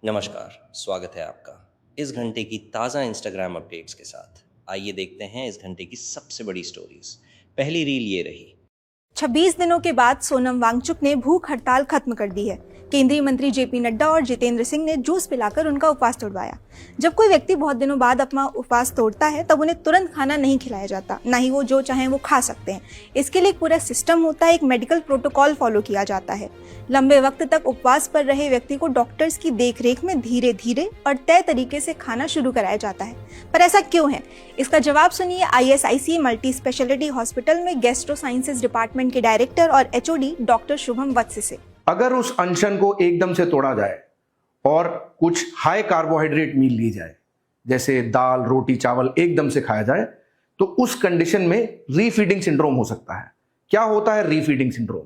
नमस्कार, स्वागत है आपका इस घंटे की ताज़ा इंस्टाग्राम अपडेट्स के साथ। आइए देखते हैं इस घंटे की सबसे बड़ी स्टोरीज। पहली रील ये रही। 26 दिनों के बाद सोनम वांगचुक ने भूख हड़ताल खत्म कर दी है। केंद्रीय मंत्री जेपी नड्डा और जितेंद्र सिंह ने जूस पिलाकर उनका उपवास तोड़वाया। जब कोई व्यक्ति बहुत दिनों बाद अपना उपवास तोड़ता है तब उन्हें तुरंत खाना नहीं खिलाया जाता, ना ही वो जो चाहें वो खा सकते हैं। इसके लिए एक पूरा सिस्टम होता है, एक मेडिकल प्रोटोकॉल फॉलो किया जाता है। लंबे वक्त तक उपवास पर रहे व्यक्ति को डॉक्टर्स की देखरेख में धीरे धीरे और तय तरीके से खाना शुरू कराया जाता है। पर ऐसा क्यों है, इसका जवाब सुनिए ISIC मल्टी स्पेशलिटी हॉस्पिटल में गैस्ट्रो साइंसेज डिपार्टमेंट के डायरेक्टर और HOD डॉक्टर शुभम वत्स से। अगर उस अनशन को एकदम से तोड़ा जाए और कुछ हाई कार्बोहाइड्रेट मील ली जाए, जैसे दाल, रोटी, चावल एकदम से खाया जाए, तो उस कंडीशन में रीफीडिंग सिंड्रोम हो सकता है। क्या होता है रीफीडिंग सिंड्रोम?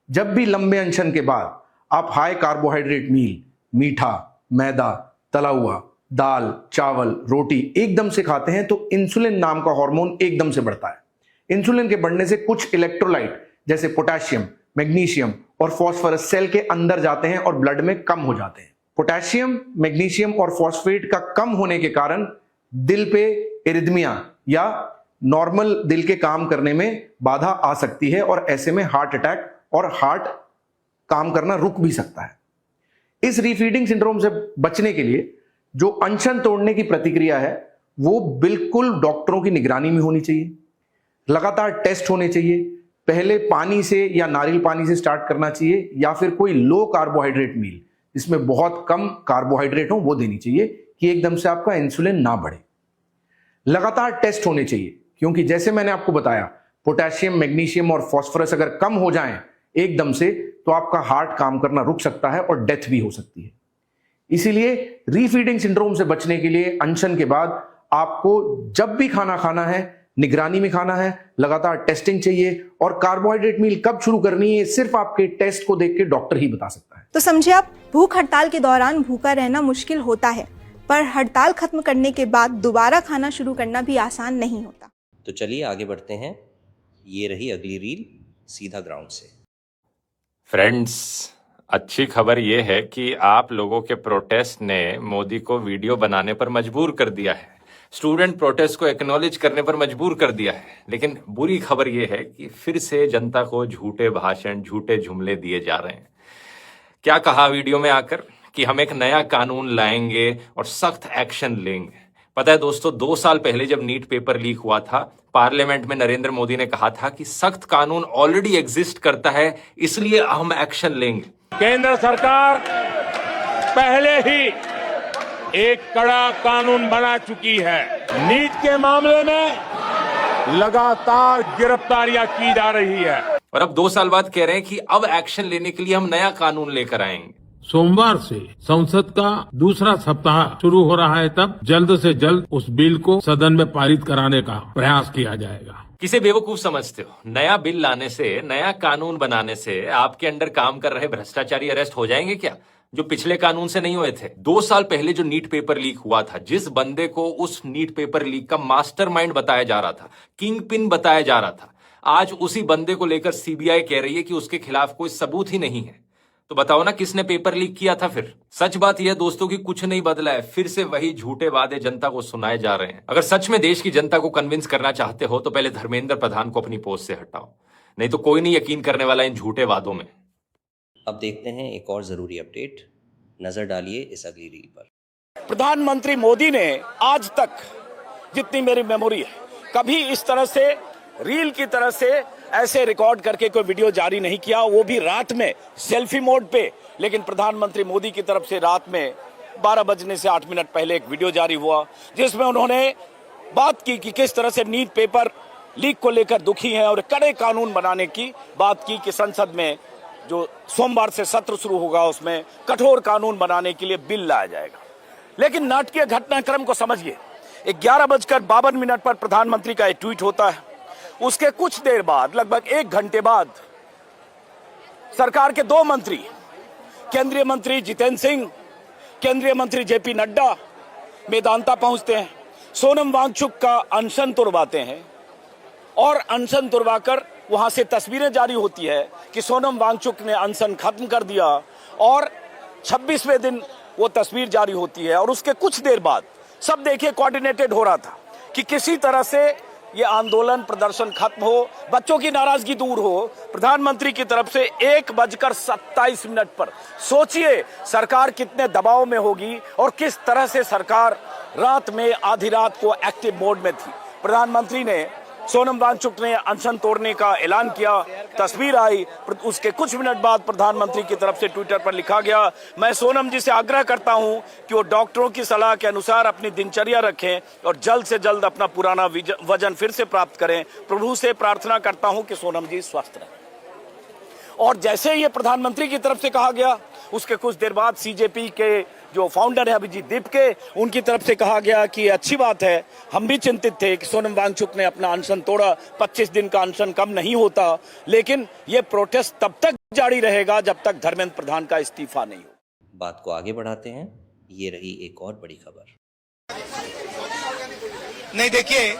जब भी लंबे अनशन के बाद आप हाई कार्बोहाइड्रेट मील, मीठा, मैदा, तला हुआ, दाल, चावल, रोटी एकदम से खाते हैं तो इंसुलिन नाम का हार्मोन एकदम से बढ़ता है। इंसुलिन के बढ़ने से कुछ इलेक्ट्रोलाइट जैसे पोटेशियम, मैग्नीशियम और फास्फोरस सेल के अंदर जाते हैं और ब्लड में कम हो जाते हैं। पोटेशियम, मैग्नीशियम और फॉस्फेट का कम होने के कारण दिल पे एरिथमिया या नॉर्मल दिल के काम करने में बाधा आ सकती है और ऐसे में हार्ट अटैक और हार्ट काम करना रुक भी सकता है। इस रीफीडिंग सिंड्रोम से बचने के लिए जो अनशन तोड़ने की प्रतिक्रिया है वो बिल्कुल डॉक्टरों की निगरानी में होनी चाहिए। लगातार टेस्ट होने चाहिए। पहले पानी से या नारियल पानी से स्टार्ट करना चाहिए या फिर कोई लो कार्बोहाइड्रेट मील जिसमें बहुत कम कार्बोहाइड्रेट हो वो देनी चाहिए कि एकदम से आपका इंसुलिन ना बढ़े। लगातार टेस्ट होने चाहिए क्योंकि जैसे मैंने आपको बताया, पोटेशियम, मैग्नीशियम और फास्फोरस अगर कम हो जाएं एकदम से तो आपका हार्ट काम करना रुक सकता है और डेथ भी हो सकती है। इसीलिए रीफीडिंग सिंड्रोम से बचने के लिए अनशन के बाद आपको जब भी खाना खाना है निगरानी में खाना है, लगातार टेस्टिंग चाहिए और कार्बोहाइड्रेट मील कब शुरू करनी है सिर्फ आपके टेस्ट को देख के डॉक्टर ही बता सकता है। तो समझे आप, भूख हड़ताल के दौरान भूखा रहना मुश्किल होता है, पर हड़ताल खत्म करने के बाद दोबारा खाना शुरू करना भी आसान नहीं होता। तो चलिए आगे बढ़ते हैं। ये रही अगली रील सीधा ग्राउंड से। फ्रेंड्स, अच्छी खबर ये है कि आप लोगों के प्रोटेस्ट ने मोदी को वीडियो बनाने पर मजबूर कर दिया है, स्टूडेंट प्रोटेस्ट को एक्नॉलेज करने पर मजबूर कर दिया है। लेकिन बुरी खबर ये है कि फिर से जनता को झूठे भाषण, झूठे जुमले दिए जा रहे हैं। क्या कहा वीडियो में आकर कि हम एक नया कानून लाएंगे और सख्त एक्शन लेंगे। पता है दोस्तों, 2 साल पहले जब नीट पेपर लीक हुआ था, पार्लियामेंट में नरेंद्र मोदी ने कहा था कि सख्त कानून ऑलरेडी एग्जिस्ट करता है, इसलिए हम एक्शन लेंगे। केंद्र सरकार पहले ही एक कड़ा कानून बना चुकी है। नीट के मामले में लगातार गिरफ्तारियां की जा रही है और अब 2 साल बाद कह रहे हैं कि अब एक्शन लेने के लिए हम नया कानून लेकर आएंगे। सोमवार से संसद का दूसरा सप्ताह शुरू हो रहा है, तब जल्द से जल्द उस बिल को सदन में पारित कराने का प्रयास किया जाएगा। किसे बेवकूफ समझते हो? नया बिल लाने से, नया कानून बनाने से आपके अंडर काम कर रहे भ्रष्टाचारी अरेस्ट हो जाएंगे क्या, जो पिछले कानून से नहीं हुए थे? 2 साल पहले जो नीट पेपर लीक हुआ था, जिस बंदे को उस नीट पेपर लीक का मास्टरमाइंड बताया जा रहा था, किंग पिन बताया जा रहा था, आज उसी बंदे को लेकर CBI कह रही है कि उसके खिलाफ कोई सबूत ही नहीं है। तो बताओ ना, किसने पेपर लीक किया था फिर? सच बात यह दोस्तों कि कुछ नहीं बदला है, फिर से वही झूठे वादे जनता को सुनाए जा रहे हैं। अगर सच में देश की जनता को कन्विंस करना चाहते हो तो पहले धर्मेंद्र प्रधान को अपनी पोस्ट से हटाओ, नहीं तो कोई नहीं यकीन करने वाला इन झूठे वादों में। अब देखते हैं एक और जरूरी अपडेट। नजर डालिए इस अगली रील पर। प्रधानमंत्री मोदी ने आज तक, जितनी मेरी मेमोरी है, कभी इस तरह से रील की तरह से ऐसे रिकॉर्ड करके कोई वीडियो जारी नहीं किया, वो भी रात में सेल्फी मोड पे। लेकिन प्रधानमंत्री मोदी की तरफ से रात में 12 बजने से 8 मिनट पहले एक वीडियो जारी हुआ जिसमें उन्होंने बात की कि किस तरह से नीट पेपर लीक को लेकर दुखी हैं और कड़े कानून बनाने की बात की कि संसद में जो सोमवार से सत्र शुरू होगा उसमें कठोर कानून बनाने के लिए बिल लाया जाएगा। लेकिन नाटकीय घटनाक्रम को समझिए। 11:52 पर प्रधानमंत्री का एक ट्वीट होता है। उसके कुछ देर बाद, लगभग 1 घंटे बाद, सरकार के 2 मंत्री, केंद्रीय मंत्री जितेंद्र सिंह, केंद्रीय मंत्री जेपी नड्डा मेदांता पहुंचते हैं, सोनम वांगचुक का अनशन तुड़वाते हैं और अनशन तुड़वाकर वहां से तस्वीरें जारी होती है कि सोनम वांगचुक ने अनशन खत्म कर दिया और 26वें दिन वो तस्वीर जारी होती है और उसके कुछ देर बाद सब देखिए कोऑर्डिनेटेड हो रहा था कि किसी तरह से ये आंदोलन प्रदर्शन खत्म हो, बच्चों की नाराजगी दूर हो। प्रधानमंत्री की तरफ से 1:27 पर सोचिए सरकार कितने दबाव में होगी और किस तरह से सरकार रात में आधी रात को एक्टिव मोड में थी। प्रधानमंत्री ने सोनम वांगचुक ने अनशन तोड़ने का ऐलान किया, तस्वीर आई, उसके कुछ मिनट बाद प्रधानमंत्री की तरफ से ट्विटर पर लिखा गया, मैं सोनम जी से आग्रह करता हूं कि वो डॉक्टरों की सलाह के अनुसार अपनी दिनचर्या रखें और जल्द से जल्द अपना पुराना वजन फिर से प्राप्त करें। प्रभु से प्रार्थना करता हूं कि सोनम जी स्वस्थ रहें। और जैसे ये प्रधानमंत्री की तरफ से कहा गया, उसके कुछ देर बाद सीजेपी के जो फाउंडर है अभिजीत दीपके, उनकी तरफ से कहा गया कि अच्छी बात है, हम भी चिंतित थे कि सोनम वांगचुक ने अपना अनशन तोड़ा, 25 दिन का अनशन कम नहीं होता, लेकिन ये प्रोटेस्ट तब तक जारी रहेगा जब तक धर्मेंद्र प्रधान का इस्तीफा नहीं हो। बात को आगे बढ़ाते हैं, ये रही एक और बड़ी खबर। नहीं, देखिए,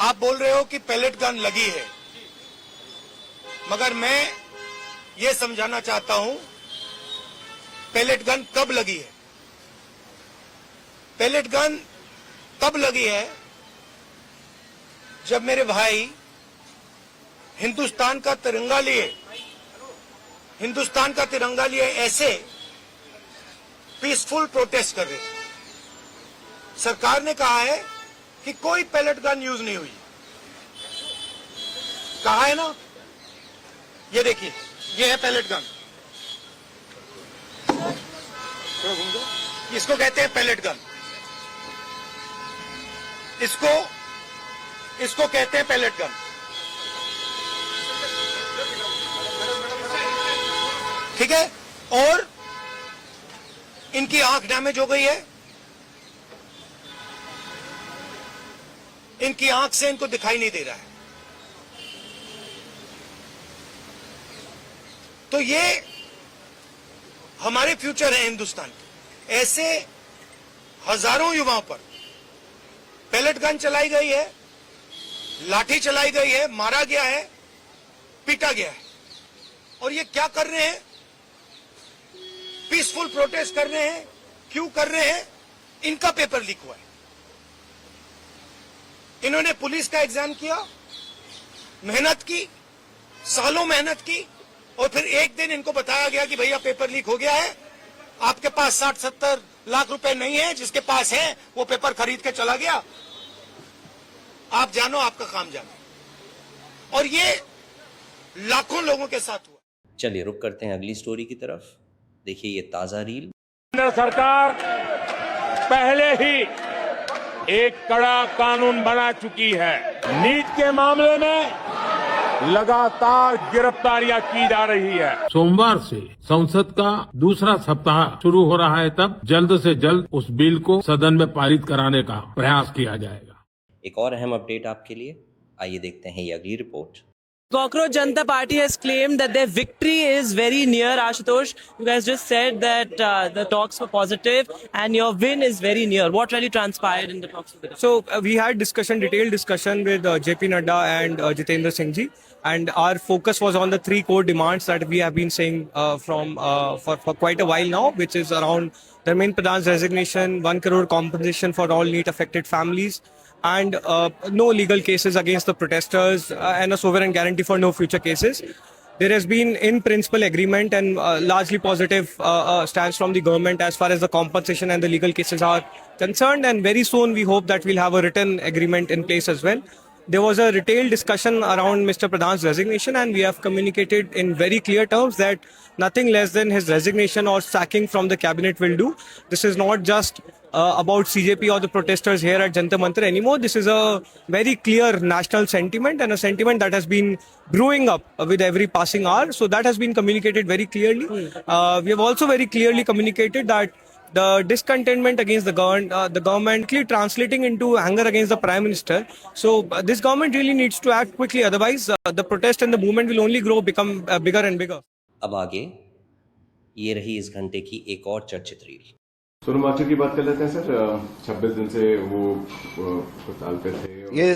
आप बोल रहे हो कि पैलेट गन लगी है, मगर मैं ये समझाना चाहता हूं पैलेट गन कब लगी है। पैलेट गन तब लगी है जब मेरे भाई हिंदुस्तान का तिरंगा लिए ऐसे पीसफुल प्रोटेस्ट कर रहे। सरकार ने कहा है कि कोई पैलेट गन यूज नहीं हुई, कहा है ना। ये देखिए, ये है पैलेट गन, इसको कहते हैं पैलेट गन, इसको कहते हैं पैलेट गन। ठीक है, और इनकी आंख डैमेज हो गई है, इनकी आंख से इनको दिखाई नहीं दे रहा है। तो ये हमारे फ्यूचर है हिंदुस्तान के। ऐसे हजारों युवाओं पर पैलेट गन चलाई गई है, लाठी चलाई गई है, मारा गया है, पीटा गया है, और ये क्या कर रहे हैं? पीसफुल प्रोटेस्ट कर रहे हैं। क्यों कर रहे हैं? इनका पेपर लीक हुआ है। इन्होंने पुलिस का एग्जाम किया, मेहनत की, सालों मेहनत की, और फिर एक दिन इनको बताया गया कि भैया पेपर लीक हो गया है, आपके पास 60-70 लाख रुपए नहीं है, जिसके पास है वो पेपर खरीद के चला गया, आप जानो, आपका काम जानो। और ये लाखों लोगों के साथ हुआ। चलिए रुक करते हैं अगली स्टोरी की तरफ। देखिए ये ताजा रील। केंद्र सरकार पहले ही एक कड़ा कानून बना चुकी है। नीट के मामले में लगातार गिरफ्तारियां की जा रही है। सोमवार से संसद का दूसरा सप्ताह शुरू हो रहा है, तब जल्द से जल्द उस बिल को सदन में पारित कराने का प्रयास किया जाएगा। एक और अहम अपडेट आपके लिए, आइए देखते हैं ये अगली report. Cockroach Janata Party has claimed that their victory is very near. Ashutosh, you guys just said that the talks were positive and your win is very near. What really transpired in the talks? So we had detailed discussion with JP Nadda and Jitendra Singh ji, and our focus was on the 3 core demands that we have been saying for quite a while now, which is around Dharmendra Pradhan's resignation, 1 crore compensation for all NEET affected families, and no legal cases against the protesters, and a sovereign guarantee for no future cases. There has been in principle agreement and largely positive stance from the government as far as the compensation and the legal cases are concerned, and very soon we hope that we'll have a written agreement in place as well. There was a detailed discussion around Mr. Pradhan's resignation, and we have communicated in very clear terms that nothing less than his resignation or sacking from the cabinet will do. This is not just about CJP or the protesters here at Jantar Mantar anymore. This is a very clear national sentiment, and a sentiment that has been brewing up with every passing hour. So that has been communicated very clearly. We have also very clearly communicated that the discontentment against the government clearly translating into anger against the Prime Minister. So this government really needs to act quickly. Otherwise, the protest and the movement will only become bigger and bigger. अब आगे ये रही इस घंटे की एक और चर्चित रील। सोनम वांगचुक की बात कर लेते हैं सर। 26 दिन से वो अस्पताल पे थे। ये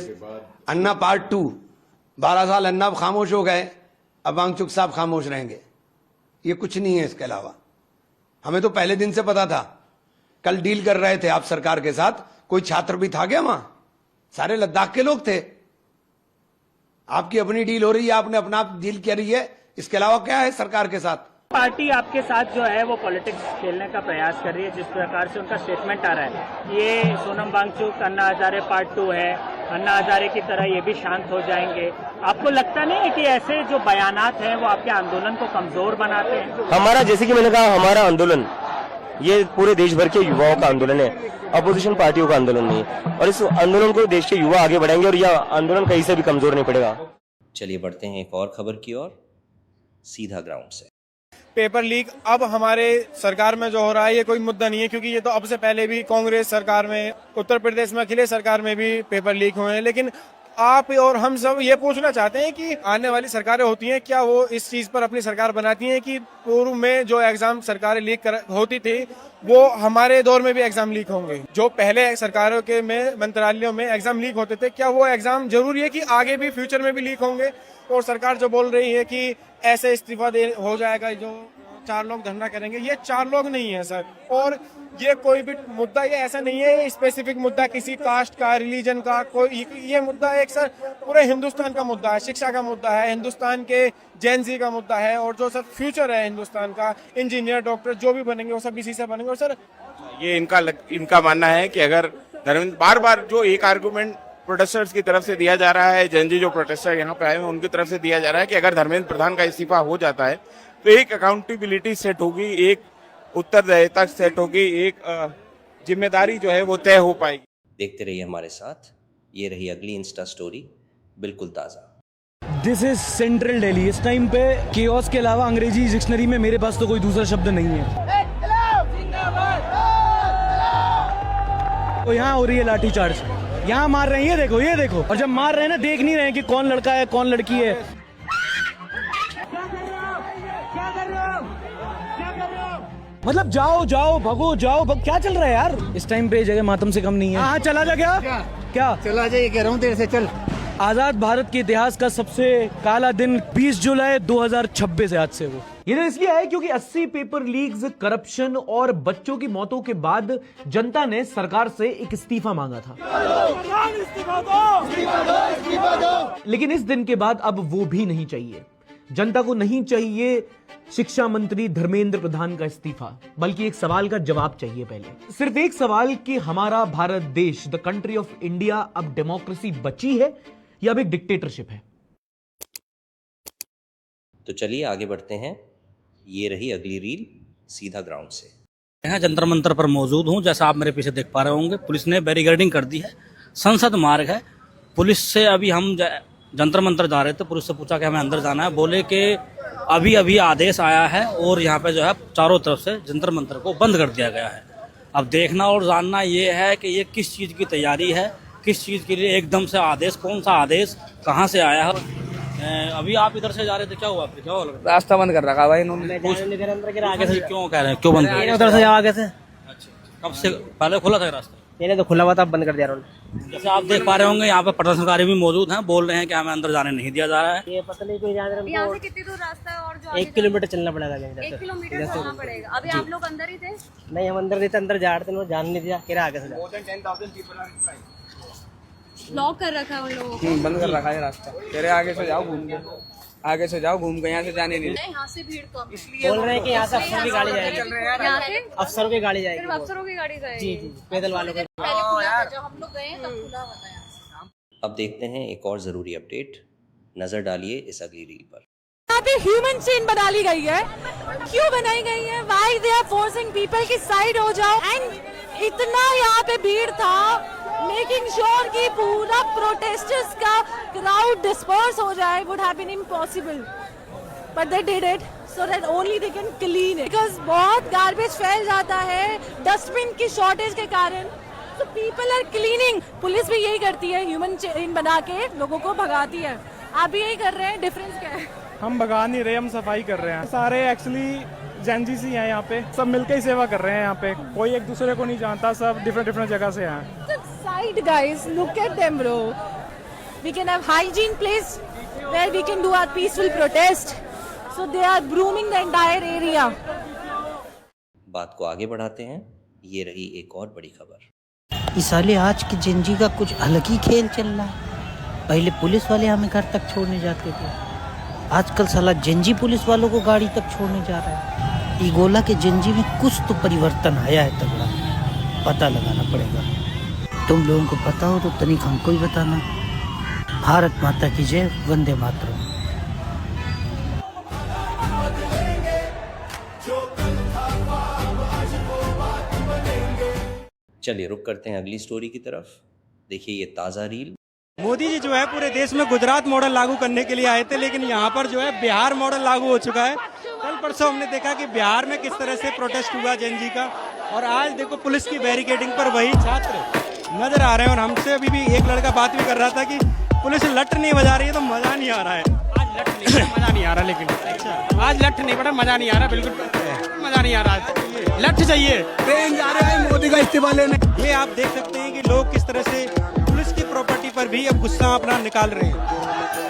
अन्ना पार्ट 2, 12 साल अन्ना खामोश हो गए, अब वांगचुक साहब खामोश रहेंगे। ये कुछ नहीं है इसके अलावा। हमें तो पहले दिन से पता था। कल डील कर रहे थे आप सरकार के साथ, कोई छात्र भी था क्या वहां? सारे लद्दाख के लोग थे। आपकी अपनी डील हो रही है, आपने अपना डील करी है, इसके अलावा क्या है सरकार के साथ? पार्टी आपके साथ जो है वो पॉलिटिक्स खेलने का प्रयास कर रही है, जिस प्रकार से उनका स्टेटमेंट आ रहा है। ये सोनम वांगचुक अन्ना हजारे पार्ट 2 है, अन्ना हजारे की तरह ये भी शांत हो जाएंगे। आपको लगता नहीं है कि ऐसे जो बयानात हैं वो आपके आंदोलन को कमजोर बनाते हैं? हमारा, जैसे कि मैंने कहा, हमारा आंदोलन ये पूरे देश भर के युवाओं का आंदोलन है, अपोजिशन पार्टियों का आंदोलन नहीं है। और इस आंदोलन को देश के युवा आगे बढ़ाएंगे और यह आंदोलन कहीं से भी कमजोर नहीं पड़ेगा। चलिए बढ़ते हैं एक और खबर की ओर, सीधा ग्राउंड से। पेपर लीक अब हमारे सरकार में जो हो रहा है ये कोई मुद्दा नहीं है, क्योंकि ये तो अब से पहले भी कांग्रेस सरकार में, उत्तर प्रदेश में अखिलेश सरकार में भी पेपर लीक हुए हैं। लेकिन आप और हम सब ये पूछना चाहते हैं कि आने वाली सरकारें होती हैं, क्या वो इस चीज पर अपनी सरकार बनाती हैं कि पूर्व में जो एग्जाम सरकारें लीक होती थी वो हमारे दौर में भी एग्जाम लीक होंगे? जो पहले सरकारों के में मंत्रालयों में एग्जाम लीक होते थे, क्या वो एग्जाम जरूरी है कि आगे भी फ्यूचर में भी लीक होंगे? और सरकार जो बोल रही है कि ऐसे इस्तीफा हो जाएगा, जो 4 लोग धरना करेंगे, ये 4 लोग नहीं है सर। और ये कोई भी मुद्दा ये ऐसा नहीं है, ये स्पेसिफिक मुद्दा किसी कास्ट का, रिलीजन का, कोई ये मुद्दा एक सर पूरे हिंदुस्तान का मुद्दा है, शिक्षा का मुद्दा है, हिंदुस्तान के जेनजी का मुद्दा है। और जो सर फ्यूचर है हिंदुस्तान का, इंजीनियर, डॉक्टर जो भी बनेंगे वो सब इसी से बनेंगे। और सर ये इनका मानना है कि अगर धर्मेंद्र बार जो एक आर्गुमेंट प्रोटेस्टर्स की तरफ से दिया जा रहा है, जेनजी जो प्रोटेस्टर यहाँ पे आए हैं उनकी तरफ से दिया जा रहा है कि अगर धर्मेंद्र प्रधान का इस्तीफा हो जाता है तो एक अकाउंटेबिलिटी सेट होगी, एक उत्तरदायिता सेट होगी, एक जिम्मेदारी जो है वो तय हो पाएगी। देखते रहिए हमारे साथ, ये रही अगली इंस्टा स्टोरी, बिल्कुल ताज़ा। This is central Delhi. इस टाइम पे केओस के अलावा अंग्रेजी डिक्शनरी में मेरे पास तो कोई दूसरा शब्द नहीं है। तो यहाँ हो रही है लाठीचार्ज, यहाँ मार रहे हैं, ये देखो। और जब मार रहे हैं ना, देख नहीं रहे हैं कि कौन लड़का है कौन लड़की है। मतलब जाओ भगो, क्या चल रहा है यार? इस टाइम पे जगह मातम से कम नहीं है। हाँ चला जा, क्या चला जा, ये कह रहा हूँ तेरे से। चल, आजाद भारत के इतिहास का सबसे काला दिन 20 जुलाई 2026 है आज से। वो ये तो इसलिए है क्योंकि 80 पेपर लीक्स, करप्शन और बच्चों की मौतों के बाद जनता ने सरकार से एक इस्तीफा मांगा था। लेकिन इस दिन के बाद अब वो भी नहीं चाहिए। जनता को नहीं चाहिए शिक्षा मंत्री धर्मेंद्र प्रधान का इस्तीफा, बल्कि एक सवाल का जवाब चाहिए। पहले सिर्फ एक सवाल कि हमारा भारत देश, द कंट्री ऑफ इंडिया, अब डेमोक्रेसी बची है या अब एक डिक्टेटरशिप है? तो चलिए आगे बढ़ते हैं, ये रही अगली रील, सीधा ग्राउंड से। यहाँ जंतर मंतर पर मौजूद हूँ, जैसा आप मेरे पीछे देख पा रहे होंगे। पुलिस ने बैरिकेडिंग कर दी है, संसद मार्ग है। पुलिस से अभी हम जंतर मंतर जा रहे थे, पुलिस से पूछा कि हमें अंदर जाना है, बोले कि अभी आदेश आया है और यहाँ पे जो है चारों तरफ से जंतर मंतर को बंद कर दिया गया है। अब देखना और जानना ये है कि ये किस चीज़ की तैयारी है, किस चीज़ के लिए एकदम से आदेश, कौन सा आदेश, कहाँ से आया है। अभी आप इधर से जा रहे थे, क्या हुआ? क्या हुआ? रास्ता बंद कर रखा भाई इन्होंने। आगे से क्यों कह रहे हैं, क्यों बंद कर? उधर से आगे से। अच्छा, कब से? पहले खुला था रास्ता? पहले तो खुला हुआ था, बंद कर दिया उन्होंने। जैसे आप देख पा रहे होंगे यहाँ पे प्रदर्शनकारी भी मौजूद हैं, बोल रहे हैं कि हमें अंदर जाने नहीं दिया जा रहा है। ये पता नहीं कोई यहाँ से कितनी दूर रास्ता है? और जो 1 किलोमीटर चलना पड़ेगा। 1 किलोमीटर चलना पड़ेगा। अभी आप लोग अंदर ही थे? नहीं, हम अंदर नहीं थे, अंदर जा रहे थे, जान नहीं दिया। कह रहा आगे से लॉक कर रखा है उन लोगों को, बंद कर रखा है रास्ता। कह रहे आगे से जाओ, घूम के आगे से जाओ, घूम के यहाँ से जाने नहीं। यहाँ से भीड़ कम, इसलिए बोल रहे हैं कि यहाँ से अफसरों की गाड़ी जाएगी। यहाँ से अफसरों की गाड़ी जाएगी, सिर्फ अफसरों की गाड़ी जाएगी। जी, पैदल वालों को। पहले खुला था, जब हम लोग गए तब खुला हुआ था यहाँ। अब देखते हैं एक और जरूरी अपडेट, नजर डालिए इस अगली रील पर। यहाँ पे ह्यूमन चेन बना ली गई है। क्यों बनाई गई है? Why they are forcing people की साइड हो जाओ। एंड इतना यहाँ पे भीड़ था, मेकिंग श्योर कि पूरा प्रोटेस्टर्स का क्राउड डिस्पर्स हो जाए would have been impossible, but they did it so that only they can clean it, because बहुत गार्बेज फैल जाता है डस्टबिन की शॉर्टेज के कारण। तो पीपल आर क्लीनिंग। पुलिस भी यही करती है, ह्यूमन चेन बना के लोगों को भगाती है। आप भी यही कर रहे हैं, डिफरेंस क्या है? हम भगा नहीं रहे, हम सफाई कर रहे हैं। सारे एक्चुअली जेनजी सी हैं यहाँ पे, सब मिलकर ही सेवा कर रहे हैं यहाँ पे। कोई एक दूसरे को नहीं जानता, सब डिफरेंट जगह से हैं। Side guys, look at them, bro. We can have hygiene place where we can do our peaceful protest. So they are brooming the entire area. बात को आगे बढ़ाते हैं। ये रही एक और बड़ी खबर। इस साले आज की जिंदगी का कुछ अलग ही खेल चल रहा है। पहले पुलिस वाले हमें घर तक छोड़ने जाते थे, आजकल साला जिंजी पुलिस वालों को गाड़ी तक छोड़ने जा रहा है। ईगोला के जिंजी में कुछ तो परिवर्तन आया है तगड़ा, पता लगाना पड़ेगा। तुम लोगों को पता हो तो तनिक हमको ही बताना। भारत माता की जय, वंदे मातरम। चलिए रुक करते हैं अगली स्टोरी की तरफ। देखिए ये ताज़ा रील। मोदी जी जो है पूरे देश में गुजरात मॉडल लागू करने के लिए आए थे, लेकिन यहाँ पर जो है बिहार मॉडल लागू हो चुका है। कल परसों हमने देखा कि बिहार में किस तरह से प्रोटेस्ट हुआ जेनजी का, और आज देखो पुलिस की बैरिकेडिंग पर वही छात्र नजर आ रहे हैं। और हमसे अभी भी एक लड़का बात भी कर रहा था कि पुलिस लट नहीं बजा रही है तो मजा नहीं आ रहा है। आज लट नहीं बजा, मजा नहीं आ रहा, लेकिन अच्छा आज लट नहीं बड़ा, मजा नहीं आ रहा, बिल्कुल मजा नहीं आ रहा। लट चाहिए, ट्रेन जा रहा है मोदी का इस्तीफा लेने। ये आप देख सकते हैं कि लोग किस तरह से पुलिस की प्रॉपर्टी पर भी अब गुस्सा अपना निकाल रहे हैं।